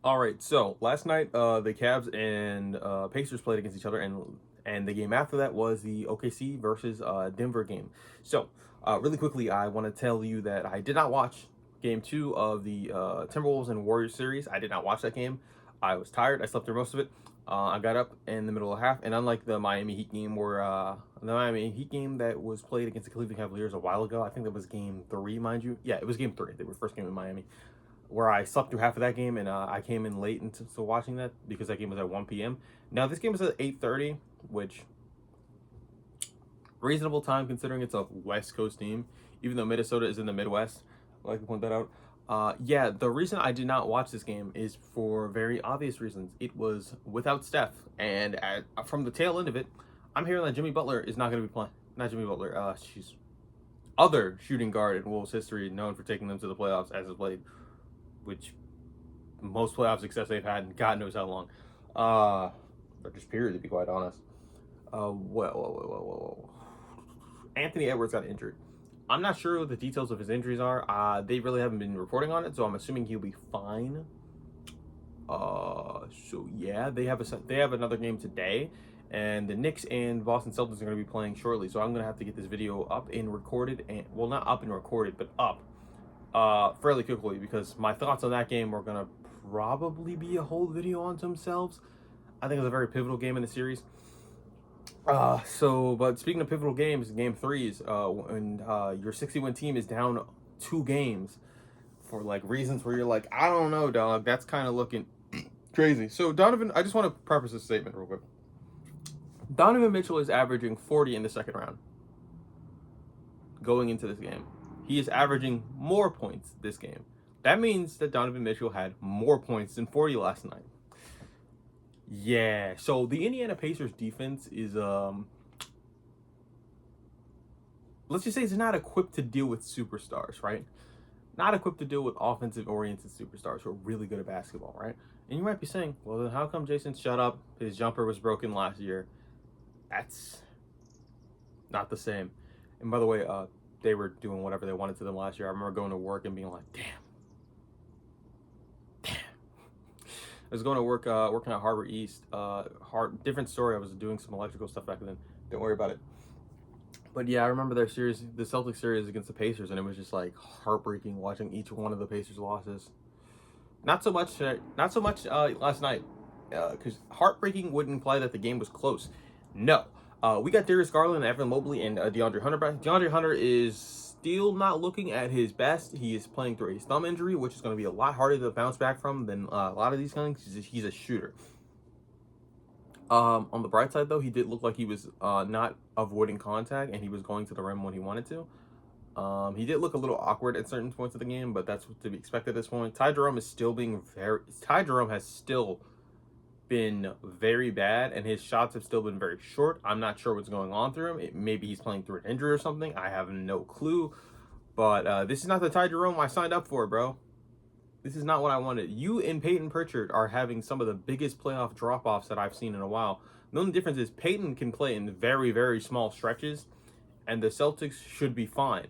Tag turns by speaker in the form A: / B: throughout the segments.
A: All right, so last night the Cavs and Pacers played against each other, and the game after that was the OKC versus Denver game. So really quickly, I want to tell you that I did not watch game two of the Timberwolves and Warriors series. I did not watch that game. I was tired. I slept through most of it. I got up in the middle of half, and unlike the Miami Heat game, where the Miami Heat game that was played against the Cleveland Cavaliers a while ago, I think that was game three, mind you. Yeah, it was game three. They were first game in Miami, where I slept through half of that game, and I came in late into watching that because that game was at 1 p.m. Now this game is at 8:30, which reasonable time considering it's a West Coast team, even though Minnesota is in the Midwest. I'd like to point that out. Yeah, the reason I did not watch this game is for very obvious reasons. It was without Steph, and from the tail end of it, I'm hearing that Jimmy Butler is not going to be playing. Not Jimmy Butler. She's other shooting guard in Wolves history, known for taking them to the playoffs as of late, which most playoff success they've had in God knows how long. Or just period, to be quite honest. Whoa. Anthony Edwards got injured. I'm not sure what the details of his injuries are. They really haven't been reporting on it, so I'm assuming he'll be fine. So yeah, they have another game today, and the Knicks and Boston Celtics are going to be playing shortly. So I'm going to have to get this video up and recorded, and well, not up and recorded, but up fairly quickly, because my thoughts on that game are going to probably be a whole video onto themselves. I think it's a very pivotal game in the series. But speaking of pivotal games, game threes, when your 60-win team is down 2 games for like reasons where you're like, I don't know, dog, that's kind of looking crazy. So Donovan, I just want to preface this statement real quick. Donovan Mitchell is averaging 40 in the second round going into this game. He is averaging more points this game. That means that Donovan Mitchell had more points than 40 last night. Yeah, so the Indiana Pacers defense is let's just say it's not equipped to deal with superstars, right? Not equipped to deal with offensive oriented superstars who are really good at basketball, right? And you might be saying, well, then how come Jason shut up? His jumper was broken last year. That's not the same. And by the way, they were doing whatever they wanted to them last year. I remember going to work and being like, damn. I was going to work, working at Harbor East. Different story. I was doing some electrical stuff back then. Don't worry about it. But yeah, I remember their series, the Celtics series against the Pacers, and it was just like heartbreaking watching each one of the Pacers losses. Not so much last night, because heartbreaking would imply that the game was close. No, we got Darius Garland, Evan Mobley, and DeAndre Hunter back. DeAndre Hunter is still not looking at his best. He is playing through a thumb injury, which is going to be a lot harder to bounce back from than a lot of these things. He's a shooter. On the bright side, though, he did look like he was not avoiding contact, and he was going to the rim when he wanted to. He did look a little awkward at certain points of the game, but that's to be expected at this point. Ty Jerome has still been very bad, and his shots have still been very short. I'm not sure what's going on through him. Maybe he's playing through an injury or something. I have no clue. But this is not the Ty Jerome I signed up for, bro. This is not what I wanted. You and Peyton Pritchard are having some of the biggest playoff drop-offs that I've seen in a while. The only difference is Peyton can play in very, very small stretches, and the Celtics should be fine.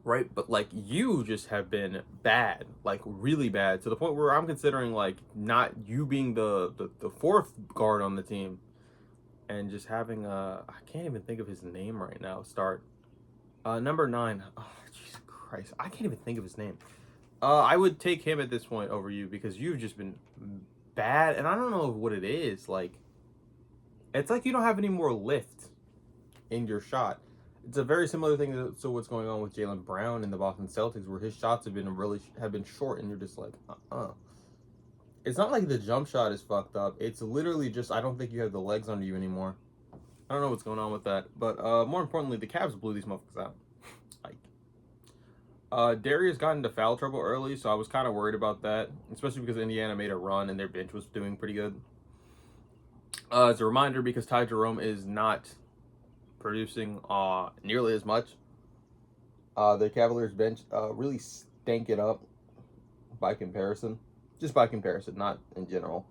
A: Right? But like, you just have been bad, like really bad, to the point where I'm considering like not you being the fourth guard on the team, and just having I can't even think of his name right now. Start number 9. Oh, Jesus Christ, I can't even think of his name. I would take him at this point over you, because you've just been bad, and I don't know what it is. Like, it's like you don't have any more lift in your shot. It's a very similar thing to what's going on with Jaylen Brown in the Boston Celtics, where his shots have been short, and you're just like, It's not like the jump shot is fucked up. It's literally just, I don't think you have the legs under you anymore. I don't know what's going on with that. But more importantly, the Cavs blew these motherfuckers out. Darius got into foul trouble early, so I was kind of worried about that, especially because Indiana made a run and their bench was doing pretty good. As a reminder, because Ty Jerome is not producing nearly as much, the Cavaliers bench really stank it up by comparison. Just by comparison, not in general.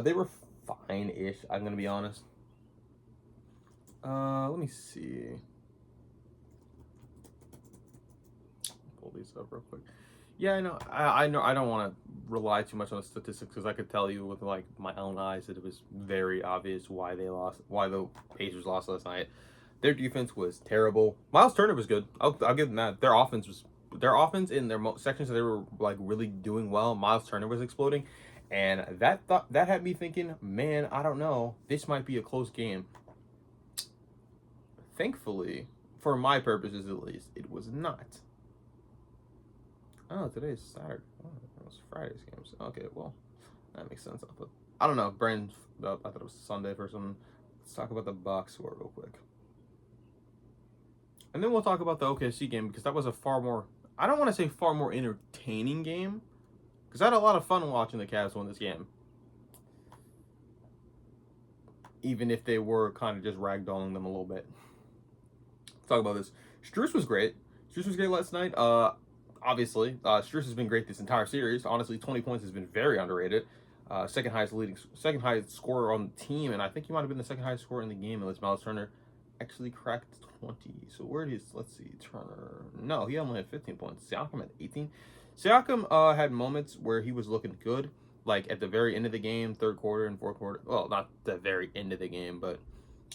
A: They were fine-ish, I'm going to be honest. Let me see. Pull these up real quick. Yeah, I know. I know. I don't want to rely too much on the statistics because I could tell you with like my own eyes that it was very obvious why they lost, why the Pacers lost last night. Their defense was terrible. Miles Turner was good. I'll give them that. Their offense in their sections that they were like really doing well. Miles Turner was exploding, and that had me thinking, man, I don't know, this might be a close game. Thankfully, for my purposes at least, it was not. Oh, today's Saturday. Oh, it was Friday's games. Okay, well, that makes sense. I don't know. Brandon, I thought it was Sunday for some. Let's talk about the Bucks score real quick. And then we'll talk about the OKC game because that was a far more, I don't want to say far more entertaining game because I had a lot of fun watching the Cavs win this game. Even if they were kind of just ragdolling them a little bit. Let's talk about this. Strus was great. Strus was great last night. Obviously, Strus has been great this entire series. Honestly, 20 points has been very underrated. Second highest scorer on the team, and I think he might have been the second highest scorer in the game unless Miles Turner actually cracked 20. So where did let's see, Turner? No, he only had 15 points. Siakam had 18. Siakam had moments where he was looking good, like at the very end of the game, third quarter and fourth quarter. Well, not the very end of the game, but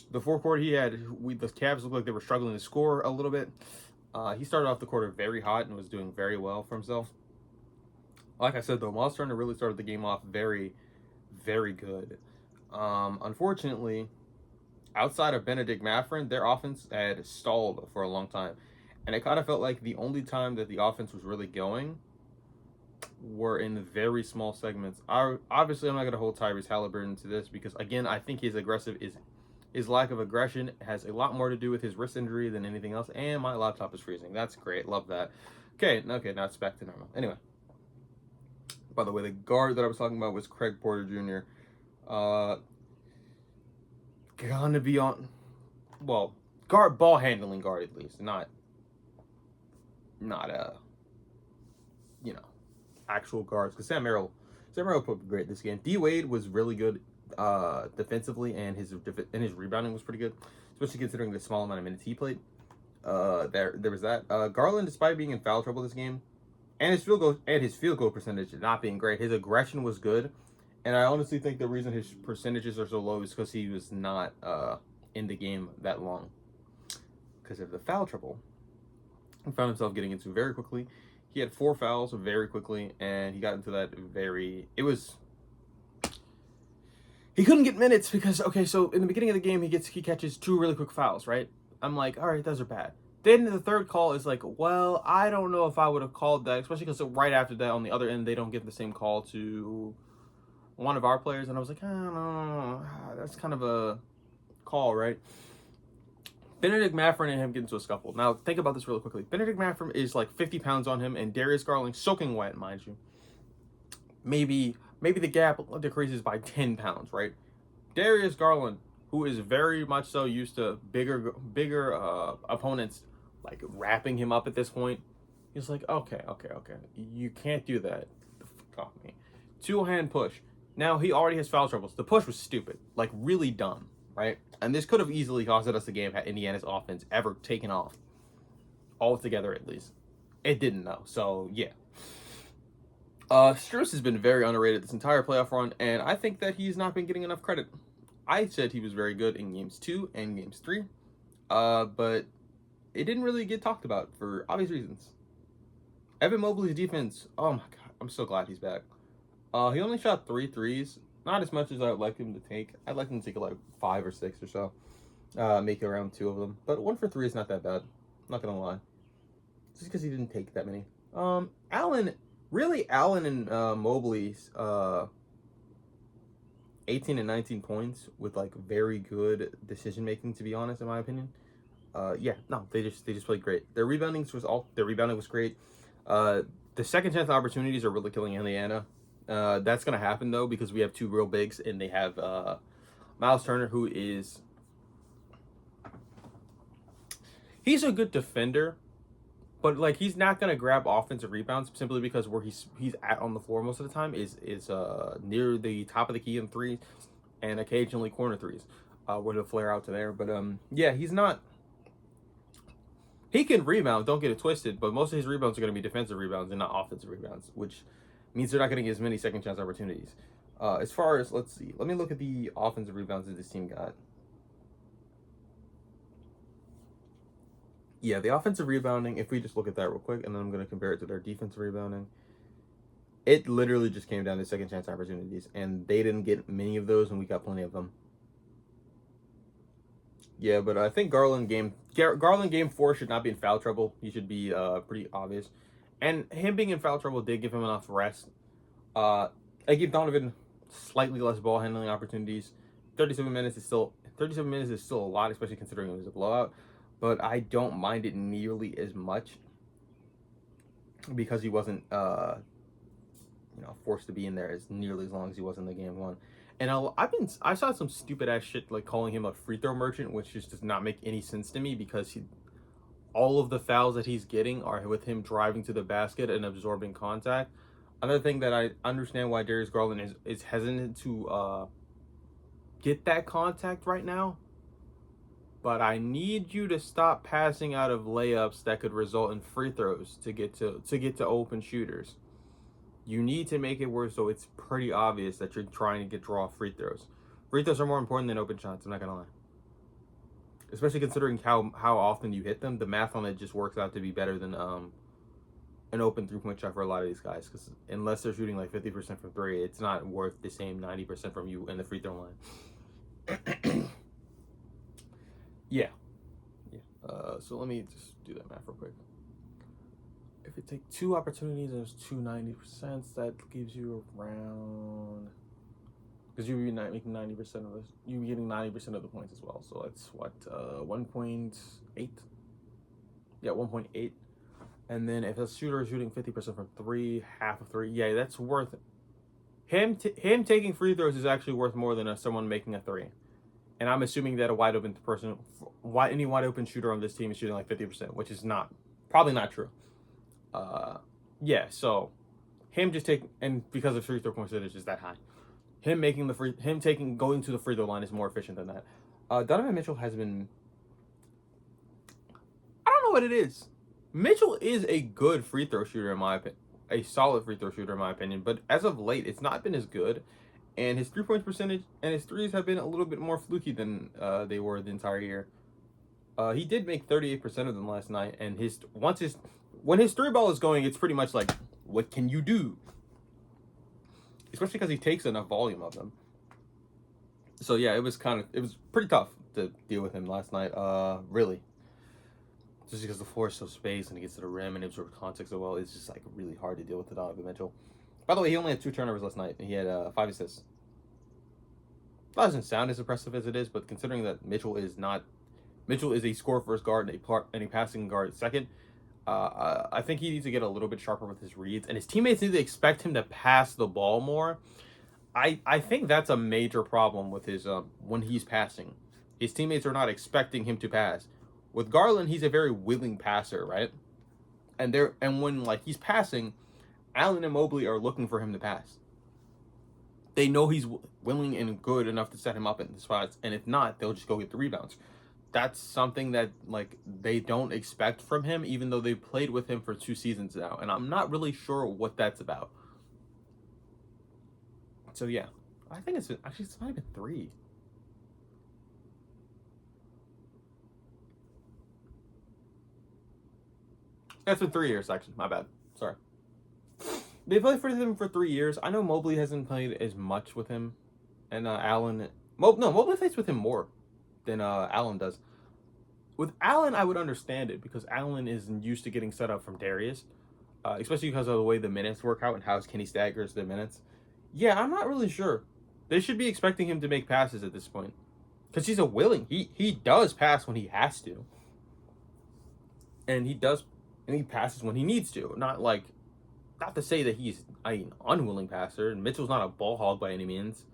A: the fourth quarter the Cavs looked like they were struggling to score a little bit. He started off the quarter very hot and was doing very well for himself. Like I said, though, Miles Turner really started the game off very, very good. Unfortunately, outside of Benedict Mathurin, their offense had stalled for a long time. And it kind of felt like the only time that the offense was really going were in very small segments. Obviously, I'm not going to hold Tyrese Halliburton to this because, again, I think his lack of aggression has a lot more to do with his wrist injury than anything else. And my laptop is freezing. That's great. Love that. Okay, now it's back to normal. Anyway. By the way, the guard that I was talking about was Craig Porter Jr. Gonna be on, well, ball handling guard at least, not actual guards. Because Sam Merrill put great this game. D Wade was really good defensively, and his rebounding was pretty good, especially considering the small amount of minutes he played. There was that. Garland, despite being in foul trouble this game, and his field goal percentage not being great, his aggression was good. And I honestly think the reason his percentages are so low is because he was not in the game that long because of the foul trouble. He found himself getting into very quickly. He had 4 fouls very quickly, and he got into that he couldn't get minutes because, so in the beginning of the game, he catches 2 really quick fouls, right? I'm like, all right, those are bad. Then the third call is like, well, I don't know if I would have called that, especially because right after that, on the other end, they don't give the same call to one of our players. And I was like, I don't know, that's kind of a call, right? Benedict Mathurin and him get into a scuffle. Now, think about this really quickly. Benedict Mathurin is like 50 pounds on him, and Darius Garland soaking wet, mind you. Maybe the gap decreases by 10 pounds, right? Darius Garland, who is very much so used to bigger opponents, like wrapping him up at this point, he's like, okay, you can't do that. The fuck off me. 2-hand push. Now he already has foul troubles. The push was stupid, like really dumb, right? And this could have easily costed us the game had Indiana's offense ever taken off altogether, at least. It didn't though, so yeah. Strus has been very underrated this entire playoff run, and I think that he's not been getting enough credit. I said he was very good in games 2 and games 3, but it didn't really get talked about for obvious reasons. Evan Mobley's defense, oh my god, I'm so glad he's back. He only shot 3 threes, not as much as I'd like him to take. I'd like him to take like 5 or 6 or so, make around 2 of them. But 1 for 3 is not that bad, not gonna lie. Just because he didn't take that many. Allen and Mobley's 18 and 19 points with like very good decision making, to be honest, in my opinion. They just played great. Their rebounding was great. The second chance opportunities are really killing Indiana. That's gonna happen though because we have 2 real bigs, and they have Miles Turner, who he's a good defender, but like he's not gonna grab offensive rebounds simply because where he's at on the floor most of the time is near the top of the key in threes and occasionally corner threes, where they'll flare out to there. But he's not. He can rebound, don't get it twisted, but most of his rebounds are gonna be defensive rebounds and not offensive rebounds, which means they're not getting as many second chance opportunities. As far as, let's see, let me look at the offensive rebounds that this team got. Yeah, the offensive rebounding, if we just look at that real quick, and then I'm going to compare it to their defensive rebounding, it literally just came down to second chance opportunities, and they didn't get many of those, and we got plenty of them. Yeah, but I think Garland game 4 should not be in foul trouble. He should be pretty obvious, and him being in foul trouble did give him enough rest. I give Donovan slightly less ball handling opportunities. 37 minutes is still a lot, especially considering it was a blowout. But I don't mind it nearly as much because he wasn't forced to be in there as nearly as long as he was in the game one. And I saw some stupid ass shit like calling him a free throw merchant, which just does not make any sense to me because all of the fouls that he's getting are with him driving to the basket and absorbing contact. Another thing that I understand why Darius Garland is hesitant to get that contact right now, but I need you to stop passing out of layups that could result in free throws to get to open shooters. You need to make it work so it's pretty obvious that you're trying to draw free throws. Free throws are more important than open shots, I'm not gonna lie. Especially considering how often you hit them, the math on it just works out to be better than an open 3-point shot for a lot of these guys. Because unless they're shooting like 50% from 3, it's not worth the same 90% from you in the free throw line. Yeah. So let me just do that math real quick. If you take 2 opportunities and there's 2 90%, that gives you around, because you'll be making 90% of this, you'll be getting 90% of the points as well. So that's what 1.8. Yeah, 1.8. And then if a shooter is shooting 50% from 3, half of 3, yeah, that's worth it. Him taking free throws is actually worth more than someone making a 3. And I'm assuming that any wide open shooter on this team is shooting like 50%, which is probably not true. Yeah, so him just taking, and because the free throw percentage is that high, going to the free throw line is more efficient than that. Donovan Mitchell has been, I don't know what it is. Mitchell is a good free throw shooter in my opinion, a solid free throw shooter in my opinion, but as of late, it's not been as good. And his 3-point percentage and his threes have been a little bit more fluky than they were the entire year. He did make 38% of them last night, and when his 3 ball is going, it's pretty much like, what can you do? Especially because he takes enough volume of them. So yeah, it was pretty tough to deal with him last night. Really, just because the floor is so spaced and he gets to the rim and absorbs contact so well, it's just like really hard to deal with the Donovan Mitchell. By the way, he only had 2 turnovers last night, and he had 5 assists. That doesn't sound as impressive as it is, but considering that Mitchell is a score first guard and a passing guard second, I think he needs to get a little bit sharper with his reads, and his teammates need to expect him to pass the ball more. I think that's a major problem with his when he's passing. His teammates are not expecting him to pass. With Garland, he's a very willing passer, right? And when like he's passing, Allen and Mobley are looking for him to pass. They know he's willing and good enough to set him up in the spots, and if not, they'll just go get the rebounds. That's something that like they don't expect from him, even though they've played with him for 2 seasons now, and I'm not really sure what that's about. So yeah, I think it's might have been 3. That's been 3 years actually. My bad. Sorry. They played for him for 3 years. I know Mobley hasn't played as much with him, and Allen. Mobley plays with him more than Allen does. With Allen, I would understand it because Allen is used to getting set up from Darius, especially because of the way the minutes work out and how Kenny staggers the minutes. Yeah, I'm not really sure. They should be expecting him to make passes at this point because he's he does pass when he has to, and he passes when he needs to. Not to say that he's an unwilling passer, and Mitchell's not a ball hog by any means.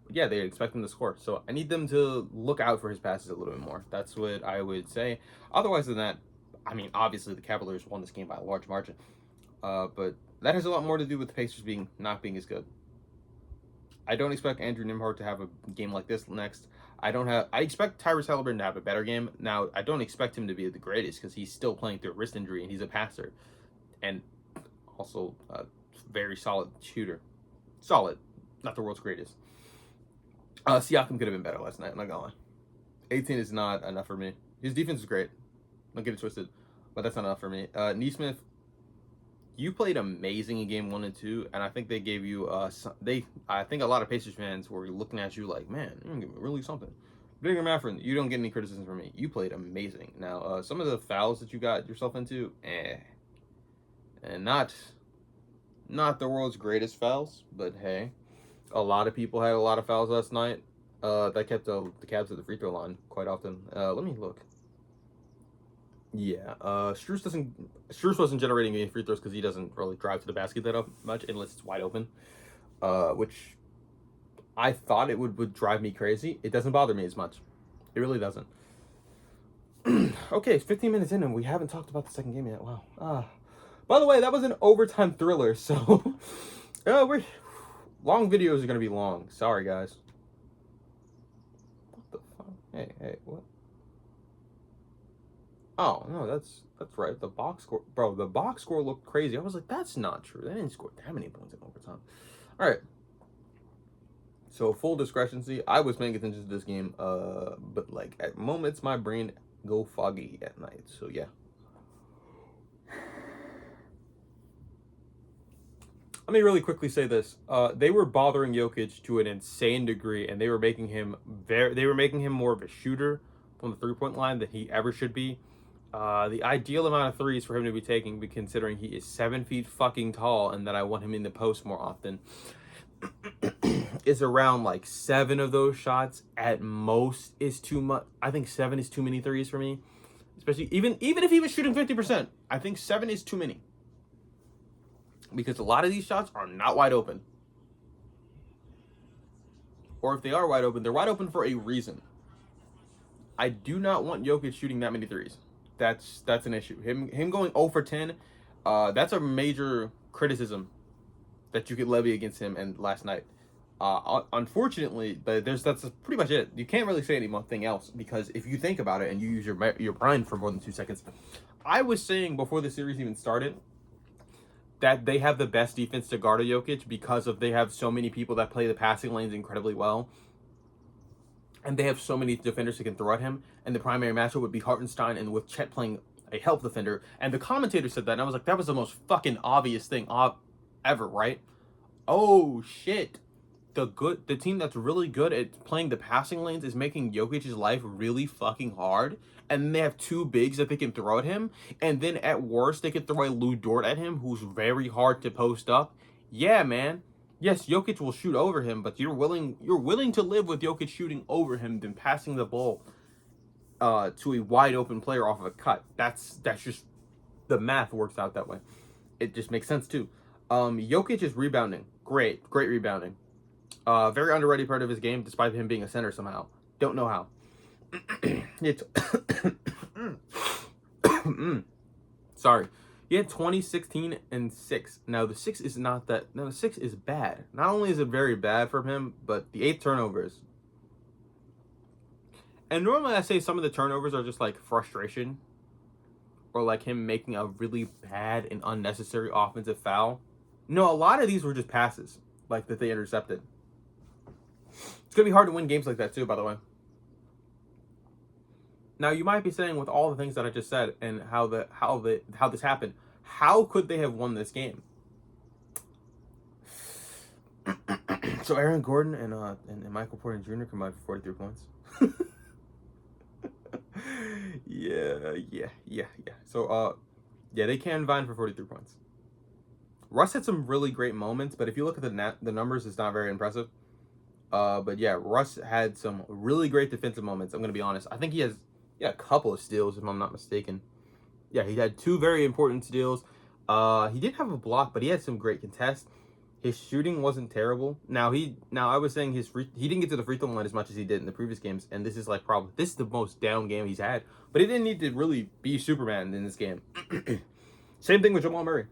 A: But yeah, they expect him to score. So I need them to look out for his passes a little bit more. That's what I would say. Otherwise than that, I mean, obviously the Cavaliers won this game by a large margin. But that has a lot more to do with the Pacers not being as good. I don't expect Andrew Nembhard to have a game like this next. I expect Tyrese Haliburton to have a better game. Now, I don't expect him to be the greatest because he's still playing through a wrist injury and he's a passer. And Also, very solid shooter. Solid. Not the world's greatest. Siakam could have been better last night. I'm not gonna lie. 18 is not enough for me. His defense is great. Don't get it twisted, but that's not enough for me. Neesmith, you played amazing in game 1 and 2, and I think they gave you I think a lot of Pacers fans were looking at you like, man, you're gonna give me really something. Bigger Maffrin, you don't get any criticism from me. You played amazing. Now, some of the fouls that you got yourself into, and not the world's greatest fouls, but hey, a lot of people had a lot of fouls last night. That kept the Cavs at the free throw line quite often. Let me look. Yeah, Strus wasn't generating any free throws because he doesn't really drive to the basket that much unless it's wide open. Which I thought it would drive me crazy. It doesn't bother me as much. It really doesn't. Okay, it's 15 minutes in and we haven't talked about the second game yet. Wow. By the way, that was an overtime thriller, so long videos are gonna be long. Sorry, guys. What the fuck? Hey, what? Oh no, that's right. The box score, bro. The box score looked crazy. I was like, that's not true. They didn't score that many points in overtime. All right. So full discrepancy, I was paying attention to this game, but like at moments my brain go foggy at night. So yeah. Let me really quickly say this. They were bothering Jokic to an insane degree, and they were making him more of a shooter from the 3-point line than he ever should be. The ideal amount of threes for him to be taking, considering he is 7 feet fucking tall, and that I want him in the post more often, is around like 7 of those shots at most is too much. I think 7 is too many threes for me, especially even if he was shooting 50%. I think 7 is too many because a lot of these shots are not wide open, or if they are wide open, they're wide open for a reason. I do not want Jokic shooting that many threes. That's an issue. Him going 0 for 10, that's a major criticism that you could levy against him. And last night, unfortunately, but that's pretty much it. You can't really say anything else because if you think about it and you use your brain for more than 2 seconds, I was saying before the series even started that they have the best defense to guard a Jokic because they have so many people that play the passing lanes incredibly well. And they have so many defenders who can throw at him. And the primary matchup would be Hartenstein and with Chet playing a help defender. And the commentator said that. And I was like, that was the most fucking obvious thing ever, right? Oh, shit. The team that's really good at playing the passing lanes is making Jokic's life really fucking hard. And then they have 2 bigs that they can throw at him. And then at worst, they could throw a Lou Dort at him, who's very hard to post up. Yeah, man. Yes, Jokic will shoot over him, but you're willing to live with Jokic shooting over him than passing the ball to a wide open player off of a cut. That's just the math works out that way. It just makes sense too. Jokic is rebounding. Great rebounding. Very underrated part of his game, despite him being a center somehow. Don't know how. It's sorry. He had 20, 16, and 6. Now, the 6 is not that... No, the 6 is bad. Not only is it very bad from him, but the 8 turnovers. And normally I say some of the turnovers are just like frustration. Or like him making a really bad and unnecessary offensive foul. No, a lot of these were just passes. Like that they intercepted. It's going to be hard to win games like that too, by the way. Now, you might be saying with all the things that I just said and how this happened, how could they have won this game? So Aaron Gordon and Michael Porter Jr. combined for 43 points. Yeah. So yeah, they can combine for 43 points. Russ had some really great moments, but if you look at the numbers, it's not very impressive. But yeah, Russ had some really great defensive moments. I'm gonna be honest. I think he has a couple of steals, if I'm not mistaken. Yeah, he had 2 very important steals. He did have a block, but he had some great contests. His shooting wasn't terrible. Now I was saying he didn't get to the free throw line as much as he did in the previous games, and this is the most down game he's had. But he didn't need to really be Superman in this game. Same thing with Jamal Murray.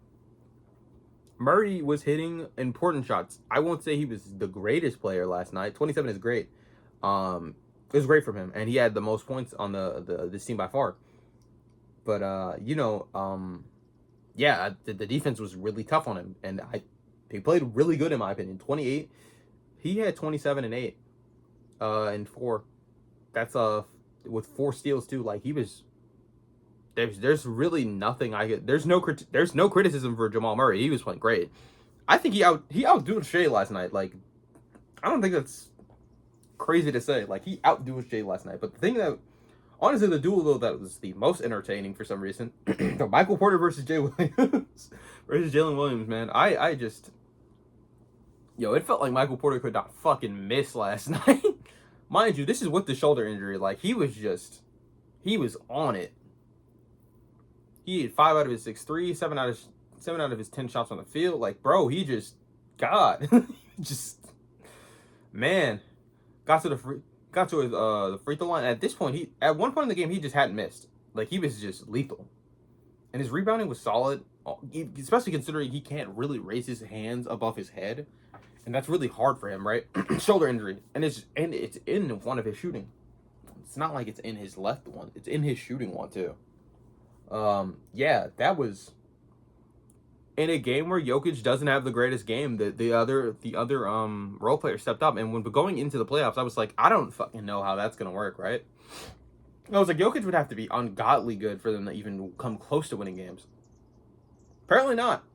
A: Murray was hitting important shots. I won't say he was the greatest player last night. 27 is great. It was great from him, and he had the most points on this team by far. But yeah, the defense was really tough on him, and they played really good in my opinion. 28, he had 27 and 8, and 4. That's with 4 steals too. Like he was. There's really nothing I could. There's no criticism for Jamal Murray. He was playing great. I think he outdoed Shea last night. Like I don't think that's crazy to say. Like he outdoed Shea last night. But the thing that honestly, the duel though that was the most entertaining for some reason, the Michael Porter versus Jay Williams versus Jalen Williams, man. I just, it felt like Michael Porter could not fucking miss last night. Mind you, this is with the shoulder injury. Like he was on it. He had 5 out of his 6 threes, 7 out of his 10 shots on the field. Like, bro, he just man, got to the free throw line. At this point, at one point in the game, he just hadn't missed. Like he was just lethal, and his rebounding was solid, especially considering he can't really raise his hands above his head, and that's really hard for him, right? Shoulder injury, and it's in one of his shooting. It's not like it's in his left one; it's in his shooting one too. Yeah, that was in a game where Jokic doesn't have the greatest game. The other role player stepped up, and when going into the playoffs, I was like, I don't fucking know how that's gonna work, right? I was like, Jokic would have to be ungodly good for them to even come close to winning games. Apparently not.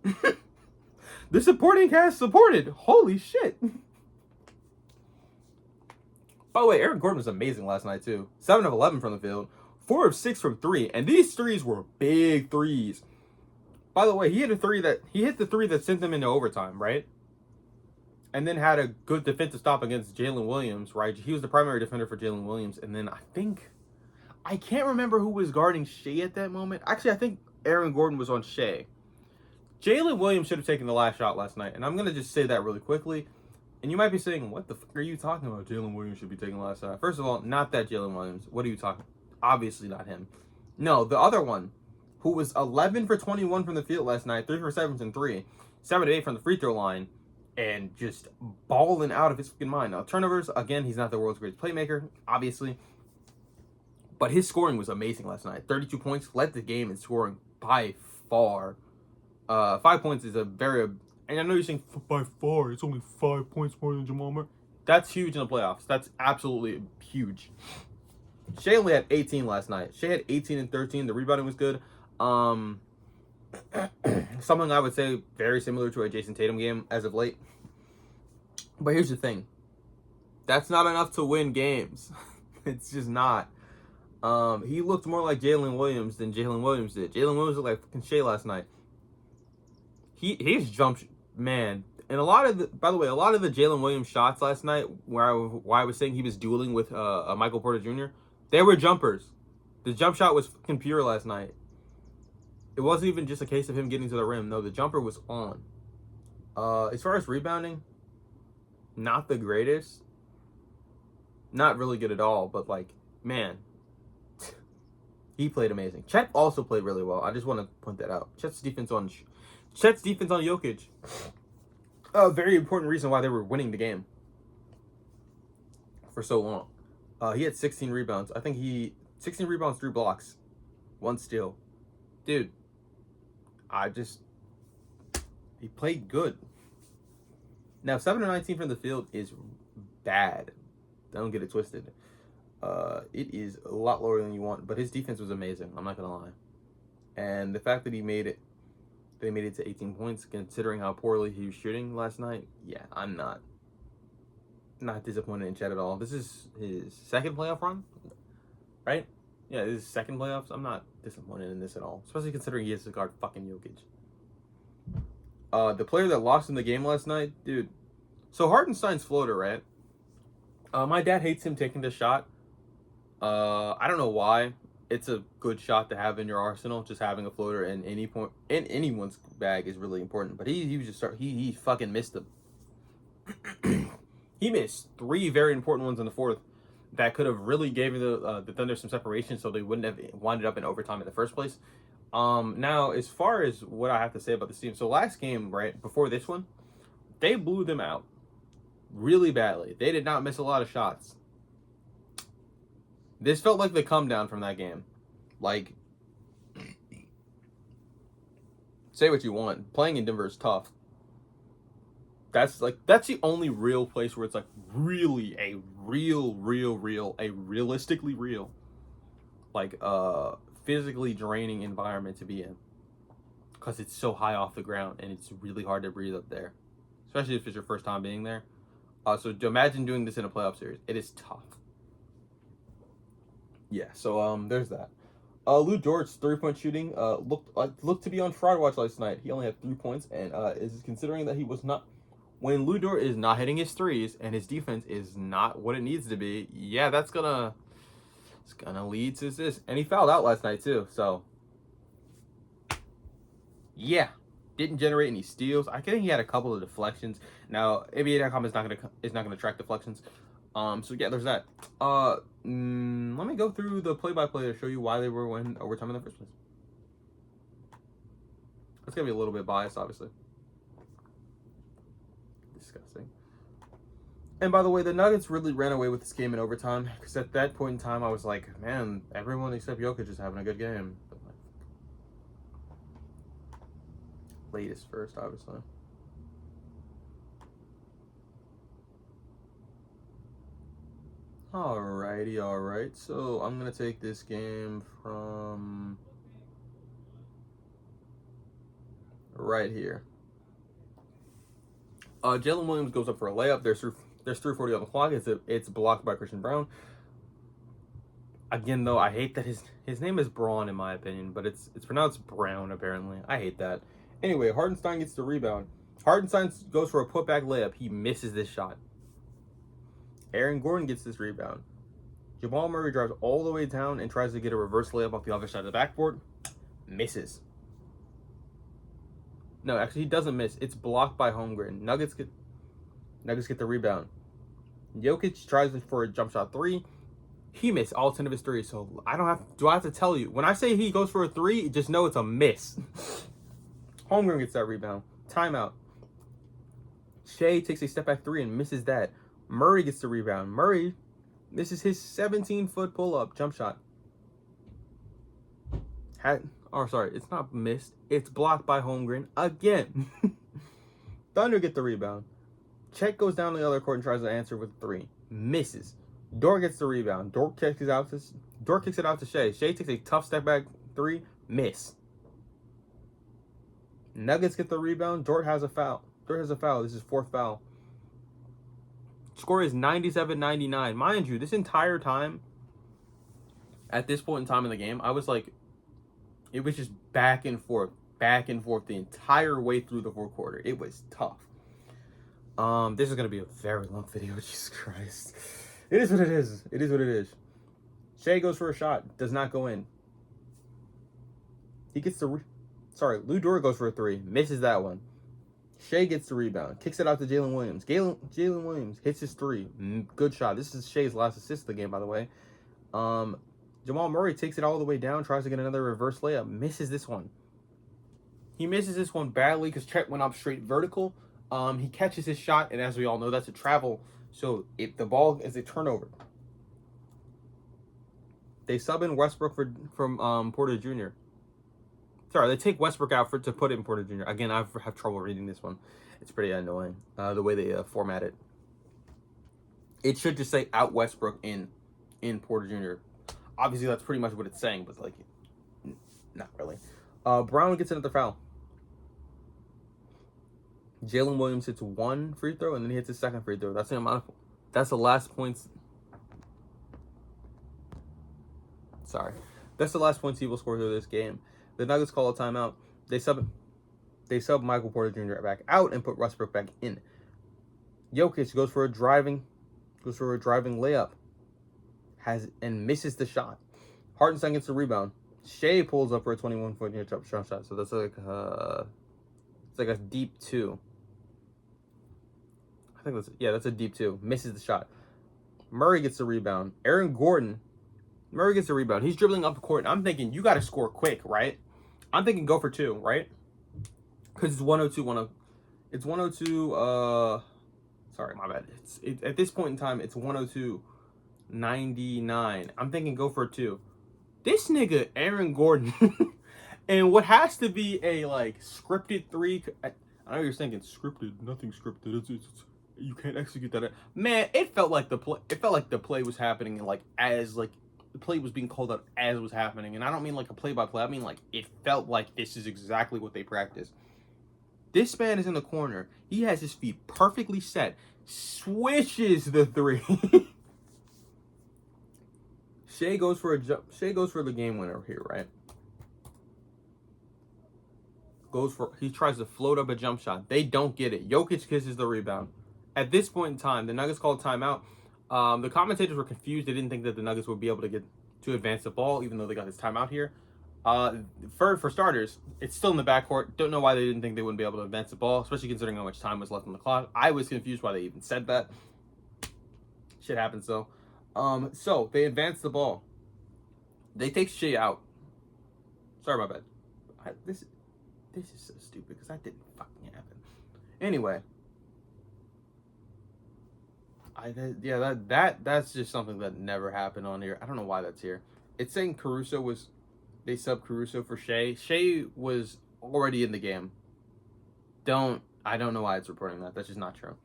A: The supporting cast supported. Holy shit. By the way, Aaron Gordon was amazing last night too. 7 of 11 from the field. 4 of 6 from 3, and these threes were big threes. By the way, he hit the three that sent them into overtime, right? And then had a good defensive stop against Jalen Williams, right? He was the primary defender for Jalen Williams, and then I can't remember who was guarding Shea at that moment. Actually, I think Aaron Gordon was on Shea. Jalen Williams should have taken the last shot last night, and I'm gonna just say that really quickly. And you might be saying, "What the fuck are you talking about? Jalen Williams should be taking the last shot." First of all, not that Jalen Williams. What are you talking? Obviously not him. No, the other one, who was 11 for 21 from the field last night, 3 for 7 from 3, 7 of 8 from the free throw line, and just balling out of his fucking mind. Now, turnovers, again, he's not the world's greatest playmaker, obviously, but his scoring was amazing last night. 32 points, led the game in scoring by far. 5 points is and I know you're saying, by far, it's only 5 points more than Jamal Murray. That's huge in the playoffs. That's absolutely huge. Shea only had 18 last night. Shea had 18 and 13. The rebounding was good. Something I would say very similar to a Jason Tatum game as of late. But here's the thing. That's not enough to win games. It's just not. He looked more like Jalen Williams than Jalen Williams did. Jalen Williams looked like fucking Shea last night. His jump, man. And by the way, a lot of the Jalen Williams shots last night, where I was saying he was dueling with Michael Porter Jr., they were jumpers. The jump shot was fucking pure last night. It wasn't even just a case of him getting to the rim. No, the jumper was on. As far as rebounding, not the greatest. Not really good at all, but like, man, he played amazing. Chet also played really well. I just want to point that out. Chet's defense on Jokic. A very important reason why they were winning the game for so long. He had 16 rebounds. 16 rebounds, 3 blocks, 1 steal. Dude, he played good. Now, 7 of 19 from the field is bad. Don't get it twisted. It is a lot lower than you want, but his defense was amazing. I'm not gonna lie. And the fact that they made it to 18 points, considering how poorly he was shooting last night, yeah, I'm not disappointed in Chet at all. This is his second playoff run, right? Yeah, this is his second playoffs. I'm not disappointed in this at all, especially considering he has to guard fucking Jokic. The player that lost in the game last night, dude. So Hartenstein's floater, right? My dad hates him taking this shot. I don't know why. It's a good shot to have in your arsenal. Just having a floater in any point in anyone's bag is really important. But he fucking missed them. He missed 3 very important ones in the fourth that could have really gave the Thunder some separation, so they wouldn't have winded up in overtime in the first place. Now, as far as what I have to say about this team, so last game, right before this one, they blew them out really badly. They did not miss a lot of shots. This felt like the come down from that game. Like, say what you want. Playing in Denver is tough. That's the only real place where it's like really a realistically real, like physically draining environment to be in. Because it's so high off the ground and it's really hard to breathe up there. Especially if it's your first time being there. So imagine doing this in a playoff series. It is tough. Yeah, so there's that. Lou Dort's 3-point shooting looked to be on fraud watch last night. He only had 3 points, and is considering that he was not. When Lou Dort is not hitting his threes and his defense is not what it needs to be, yeah, it's gonna lead to this. And he fouled out last night too, so yeah, didn't generate any steals. I think he had a couple of deflections. Now NBA.com is not gonna track deflections. So yeah, there's that. Let me go through the play-by-play to show you why they were winning overtime in the first place. It's gonna be a little bit biased, obviously. Disgusting. And by the way, the Nuggets really ran away with this game in overtime, because at that point in time, I was like, man, everyone except Jokic is having a good game. But like, latest first, obviously. Alright. So I'm gonna take this game from right here. Jalen Williams goes up for a layup. There's 3:40 on the clock. It's blocked by Christian Braun. Again, though, I hate that his name is Braun in my opinion, but it's pronounced Brown apparently. I hate that. Anyway, Hartenstein gets the rebound. Hartenstein goes for a putback layup. He misses this shot. Aaron Gordon gets this rebound. Jamal Murray drives all the way down and tries to get a reverse layup off the other side of the backboard. Misses. No, actually, he doesn't miss. It's blocked by Holmgren. Nuggets get the rebound. Jokic tries for a jump shot 3. He missed all 10 of his threes. So do I have to tell you? When I say he goes for a 3, just know it's a miss. Holmgren gets that rebound. Timeout. Shea takes a step back 3 and misses that. Murray gets the rebound. Murray misses his 17-foot pull-up jump shot. It's not missed. It's blocked by Holmgren again. Thunder get the rebound. Chet goes down the other court and tries to answer with 3. Misses. Dort gets the rebound. Dort kicks it out to Shea. Shea takes a tough step back 3. Miss. Nuggets get the rebound. Dort has a foul. This is 4th foul. Score is 97-99. Mind you, this entire time, at this point in time in the game, I was like, it was just back and forth the entire way through the 4th quarter. It was tough. This is going to be a very long video. Jesus Christ. It is what it is. Shea goes for a shot. Does not go in. He gets Lou Dort goes for a 3. Misses that one. Shea gets the rebound. Kicks it out to Jalen Williams. Jalen Williams hits his 3. Good shot. This is Shea's last assist of the game, by the way. Jamal Murray takes it all the way down. Tries to get another reverse layup. Misses this one. He misses this one badly because Chet went up straight vertical. He catches his shot, and as we all know, that's a travel. So if the ball is a turnover. They sub in Westbrook from Porter Jr. Sorry, they take Westbrook out to put in Porter Jr. Again, I have trouble reading this one. It's pretty annoying, the way they format it. It should just say out Westbrook in Porter Jr. Obviously, that's pretty much what it's saying, but like, not really. Brown gets another foul. Jalen Williams hits 1 free throw, and then he hits his 2nd free throw. That's the last points. Sorry. That's the last points he will score through this game. The Nuggets call a timeout. They sub Michael Porter Jr. back out and put Westbrook back in. Jokic goes for a driving layup. And misses the shot. Hartenstein gets the rebound. Shea pulls up for a 21-foot near jump shot. So that's like a deep 2. I think that's a deep 2. Misses the shot. Murray gets the rebound. Murray gets the rebound. He's dribbling up the court. And I'm thinking, you got to score quick, right? I'm thinking go for 2, right? Because it's 102. It's 102. Sorry, my bad. At this point in time, it's 102.99. I'm thinking go for 2. This nigga, Aaron Gordon, And what has to be a like scripted three, I know you're thinking scripted, nothing scripted. You can't execute that. Man, it felt like the play. It felt like the play was happening like as like the play was being called out as it was happening. And I don't mean like a play by play. I mean like it felt like this is exactly what they practiced. This man is in the corner. He has his feet perfectly set. Swishes the three. Shea goes for a jump. Shea goes for the game winner here, right? He tries to float up a jump shot. They don't get it. Jokic kisses the rebound. At this point in time, the Nuggets called timeout. The commentators were confused. They didn't think that the Nuggets would be able to get to advance the ball, even though they got this timeout here. For starters, it's still in the backcourt. Don't know why they didn't think they wouldn't be able to advance the ball, especially considering how much time was left on the clock. I was confused why they even said that. Shit happens though. So they advance the ball. They take Shea out. Sorry about that. This is so stupid because that didn't fucking happen. Anyway. That's just something that never happened on here. I don't know why that's here. It's saying they sub Caruso for Shea. Shea was already in the game. I don't know why it's reporting that. That's just not true.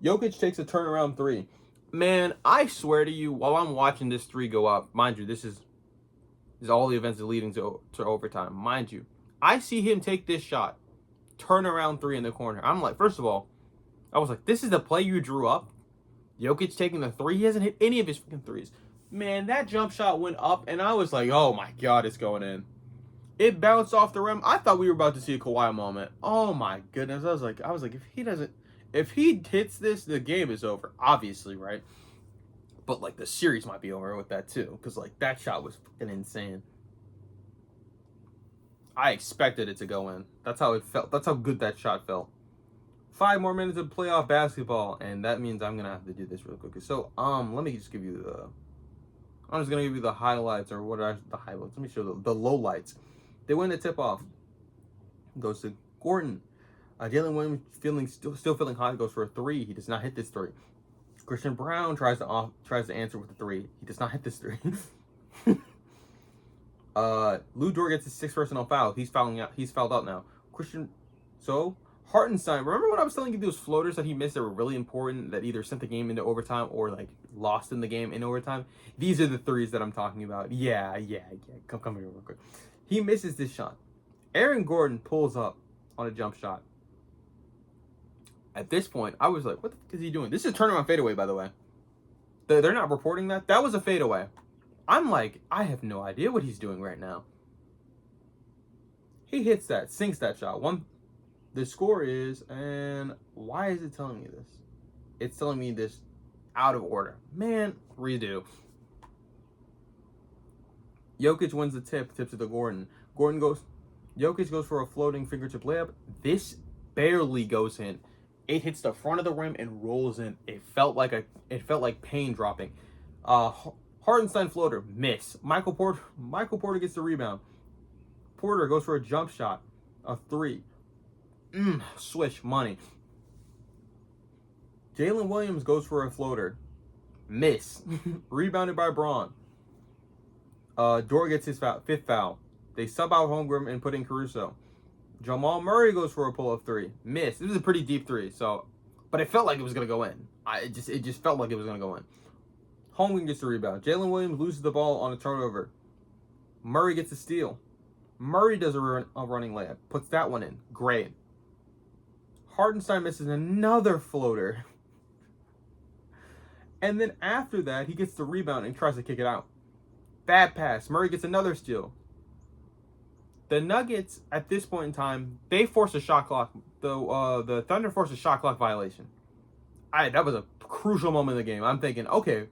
A: Jokic takes a turnaround three. Man, I swear to you, while I'm watching this three go up, mind you, this is all the events leading to overtime. Mind you, I see him take this shot, turnaround three in the corner. I'm like, first of all, I was like, this is the play you drew up? Jokic taking the three. He hasn't hit any of his freaking threes. Man, that jump shot went up, and I was like, oh my God, it's going in. It bounced off the rim. I thought we were about to see a Kawhi moment. Oh my goodness. I was like, if he hits this, the game is over. Obviously, right? But like the series might be over with that too. Because like that shot was fucking insane. I expected it to go in. That's how it felt. That's how good that shot felt. 5 more minutes of playoff basketball, and that means I'm gonna have to do this real quick. So, let me just give you I'm just gonna give you the highlights, or what are the highlights? Let me show the lowlights. They win the tip off. Goes to Gordon. Jalen Williams still feeling hot. Goes for a three. He does not hit this three. Christian Brown tries to answer with a three. He does not hit this three. Lou Dort gets his 6th personal foul. He's fouled out now. Hartenstein, remember when I was telling you those floaters that he missed that were really important, that either sent the game into overtime or like lost in the game in overtime? These are the threes that I'm talking about. Yeah. Come here real quick. He misses this shot. Aaron Gordon pulls up on a jump shot. At this point, I was like, what the fuck is he doing? This is a turnaround fadeaway, by the way. They're not reporting that. That was a fadeaway. I'm like, I have no idea what he's doing right now. He hits that, sinks that shot. The score is, and why is it telling me this? It's telling me this out of order. Man, redo. Jokic wins the tips it to Gordon. Jokic goes for a floating fingertip layup. This barely goes in. It hits the front of the rim and rolls in. It felt like pain dropping. Hartenstein floater, miss. Michael Porter gets the rebound. Porter goes for a jump shot, a three. Swish, money. Jalen Williams goes for a floater. Miss. Rebounded by Braun. Dort gets his 5th foul. They sub out Holmgren and put in Caruso. Jamal Murray goes for a pull-up three. Miss. This is a pretty deep three, but it felt like it was going to go in. It just felt like it was going to go in. Holmgren gets the rebound. Jalen Williams loses the ball on a turnover. Murray gets a steal. Murray does a running layup. Puts that one in. Great. Hartenstein misses another floater. And then after that, he gets the rebound and tries to kick it out. Bad pass. Murray gets another steal. The Nuggets, at this point in time, they force a shot clock. The Thunder forced a shot clock violation. That was a crucial moment in the game. I'm thinking, okay,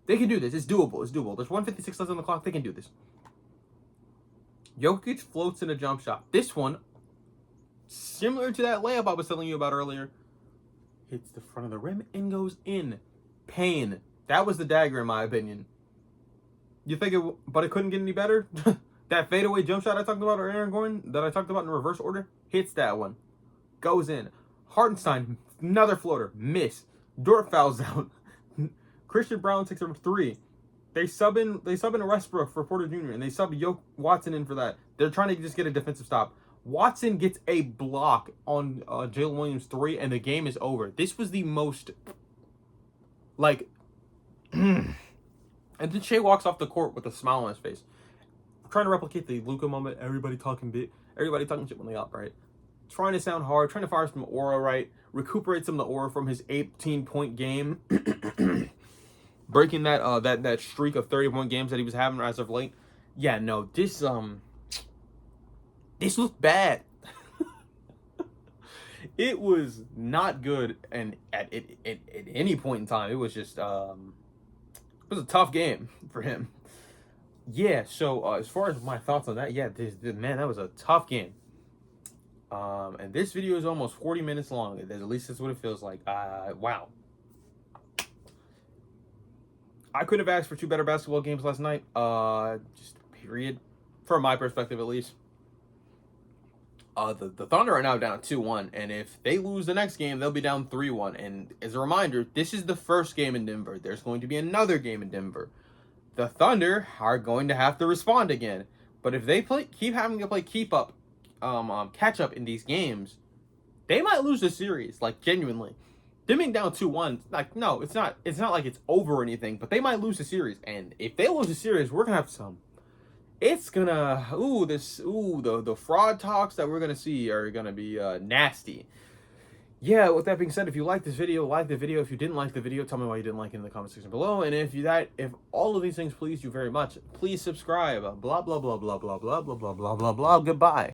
A: they can do this. It's doable. There's 1:56 left on the clock. They can do this. Jokic floats in a jump shot. This one, similar to that layup I was telling you about earlier, hits the front of the rim and goes in. Pain. That was the dagger, in my opinion. You think but it couldn't get any better? That fadeaway jump shot I talked about, or Aaron Gordon, that I talked about in reverse order, hits that one. Goes in. Hartenstein, another floater. Miss. Dort fouls out. Christian Brown takes a three. They sub in Westbrook for Porter Jr. and they sub Watson in for that. They're trying to just get a defensive stop. Watson gets a block on Jalen Williams 3, and the game is over. This was the most, like, and then Shea walks off the court with a smile on his face, trying to replicate the Luka moment. Everybody talking shit when they up, right? Trying to sound hard, trying to fire some aura, right? Recuperate some of the aura from his 18-point game, breaking that streak of 30-point games that he was having as of late. Yeah, no, this looked bad. It was not good, and at any point in time, it was just it was a tough game for him. Yeah, so as far as my thoughts on that, yeah, man, that was a tough game. And this video is almost 40 minutes long. At least that's what it feels like. Wow. I could have asked for 2 better basketball games last night. Just period. From my perspective, at least. The Thunder are now down 2-1, and if they lose the next game, they'll be down 3-1. And as a reminder, this is the first game in Denver. There's going to be another game in Denver. The Thunder are going to have to respond again. But if they keep having to play catch up in these games, they might lose the series. Like, genuinely, them being down 2-1, like, no, it's not like it's over or anything. But they might lose the series, and if they lose the series, we're gonna have some. It's gonna the fraud talks that we're gonna see are gonna be nasty. Yeah, with that being said, if you like this video, like the video. If you didn't like the video, tell me why you didn't like it in the comment section below. And if all of these things please you very much, please subscribe. Blah blah blah blah blah blah blah blah blah blah blah. Goodbye.